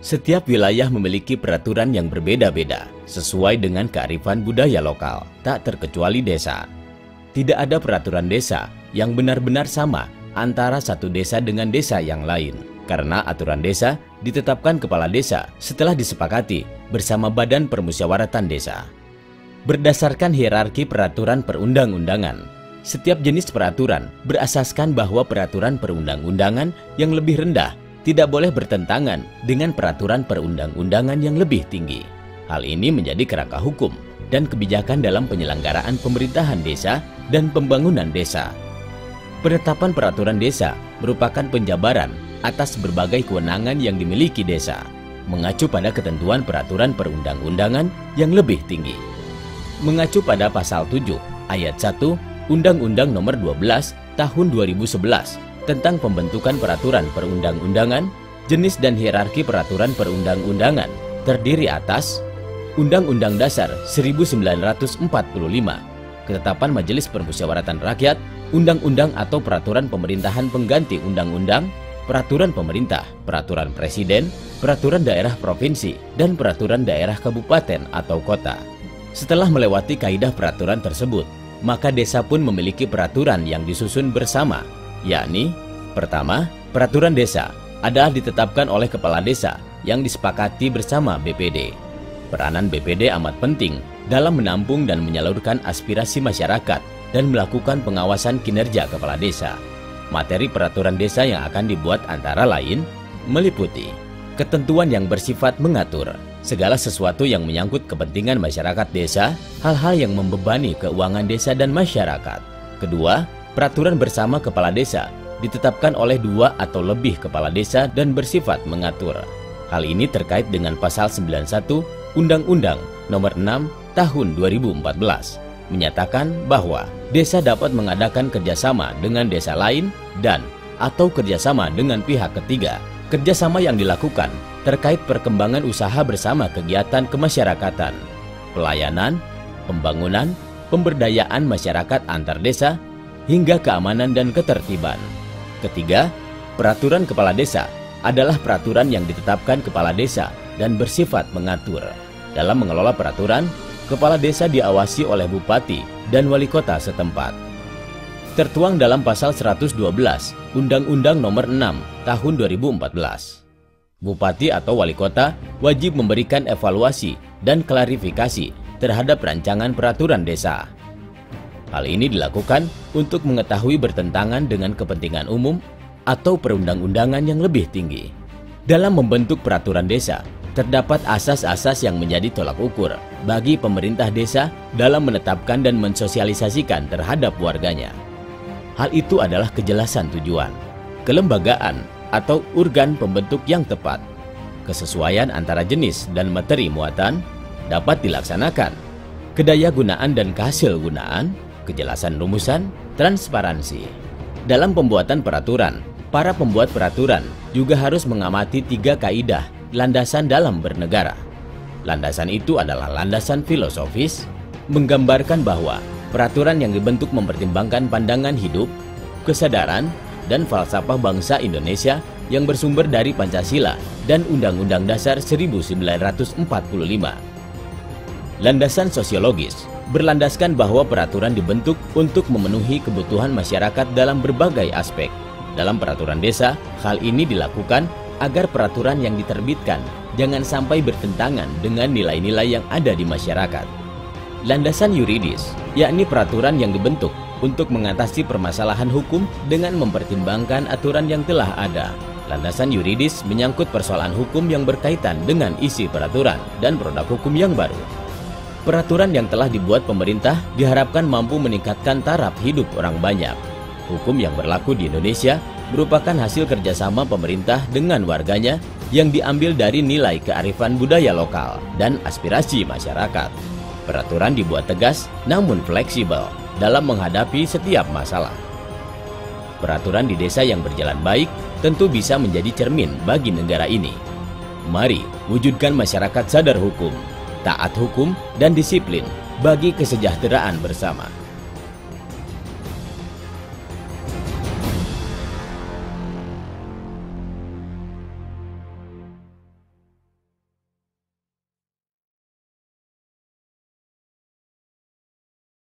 Setiap wilayah memiliki peraturan yang berbeda-beda sesuai dengan kearifan budaya lokal, tak terkecuali desa. Tidak ada peraturan desa yang benar-benar sama antara satu desa dengan desa yang lain, karena aturan desa ditetapkan kepala desa setelah disepakati bersama Badan Permusyawaratan Desa. Berdasarkan hierarki peraturan perundang-undangan, setiap jenis peraturan berasaskan bahwa peraturan perundang-undangan yang lebih rendah tidak boleh bertentangan dengan peraturan perundang-undangan yang lebih tinggi. Hal ini menjadi kerangka hukum dan kebijakan dalam penyelenggaraan pemerintahan desa dan pembangunan desa. Penetapan peraturan desa merupakan penjabaran atas berbagai kewenangan yang dimiliki desa, mengacu pada ketentuan peraturan perundang-undangan yang lebih tinggi. Mengacu pada pasal 7 ayat 1 Undang-Undang Nomor 12 Tahun 2011 tentang pembentukan peraturan perundang-undangan, jenis dan hierarki peraturan perundang-undangan terdiri atas Undang-Undang Dasar 1945, Ketetapan Majelis Permusyawaratan Rakyat, Undang-undang atau peraturan pemerintahan pengganti undang-undang, peraturan pemerintah, peraturan presiden, peraturan daerah provinsi, dan peraturan daerah kabupaten atau kota. Setelah melewati kaidah peraturan tersebut, maka desa pun memiliki peraturan yang disusun bersama, yakni pertama, peraturan desa adalah ditetapkan oleh kepala desa yang disepakati bersama BPD. Peranan BPD amat penting dalam menampung dan menyalurkan aspirasi masyarakat dan melakukan pengawasan kinerja kepala desa. Materi peraturan desa yang akan dibuat antara lain meliputi ketentuan yang bersifat mengatur segala sesuatu yang menyangkut kepentingan masyarakat desa, hal-hal yang membebani keuangan desa dan masyarakat. Kedua, peraturan bersama kepala desa ditetapkan oleh 2 atau lebih kepala desa dan bersifat mengatur. Hal ini terkait dengan pasal 91 Undang-Undang Nomor 6 Tahun 2014 menyatakan bahwa desa dapat mengadakan kerjasama dengan desa lain dan atau kerjasama dengan pihak ketiga. Kerjasama yang dilakukan terkait perkembangan usaha bersama kegiatan kemasyarakatan, pelayanan, pembangunan, pemberdayaan masyarakat antar desa, hingga keamanan dan ketertiban. Ketiga, peraturan kepala desa adalah peraturan yang ditetapkan kepala desa dan bersifat mengatur. Dalam mengelola peraturan, kepala desa diawasi oleh bupati dan wali kota setempat. Tertuang dalam pasal 112 Undang-Undang Nomor 6 Tahun 2014. Bupati atau wali kota wajib memberikan evaluasi dan klarifikasi terhadap rancangan peraturan desa. Hal ini dilakukan untuk mengetahui bertentangan dengan kepentingan umum atau perundang-undangan yang lebih tinggi. Dalam membentuk peraturan desa, terdapat asas-asas yang menjadi tolak ukur bagi pemerintah desa dalam menetapkan dan mensosialisasikan terhadap warganya. Hal itu adalah kejelasan tujuan, kelembagaan atau organ pembentuk yang tepat, kesesuaian antara jenis dan materi muatan dapat dilaksanakan, kedayagunaan dan kehasilgunaan, kejelasan rumusan, transparansi. Dalam pembuatan peraturan, para pembuat peraturan juga harus mengamati 3 kaidah landasan dalam bernegara. Landasan itu adalah landasan filosofis, menggambarkan bahwa peraturan yang dibentuk mempertimbangkan pandangan hidup, kesadaran, dan falsafah bangsa Indonesia yang bersumber dari Pancasila dan Undang-Undang Dasar 1945. Landasan sosiologis berlandaskan bahwa peraturan dibentuk untuk memenuhi kebutuhan masyarakat dalam berbagai aspek. Dalam peraturan desa, hal ini dilakukan agar peraturan yang diterbitkan jangan sampai bertentangan dengan nilai-nilai yang ada di masyarakat. Landasan yuridis, yakni peraturan yang dibentuk untuk mengatasi permasalahan hukum dengan mempertimbangkan aturan yang telah ada. Landasan yuridis menyangkut persoalan hukum yang berkaitan dengan isi peraturan dan produk hukum yang baru. Peraturan yang telah dibuat pemerintah diharapkan mampu meningkatkan taraf hidup orang banyak. Hukum yang berlaku di Indonesia merupakan hasil kerjasama pemerintah dengan warganya yang diambil dari nilai kearifan budaya lokal dan aspirasi masyarakat. Peraturan dibuat tegas namun fleksibel dalam menghadapi setiap masalah. Peraturan di desa yang berjalan baik tentu bisa menjadi cermin bagi negara ini. Mari wujudkan masyarakat sadar hukum, taat hukum, dan disiplin bagi kesejahteraan bersama.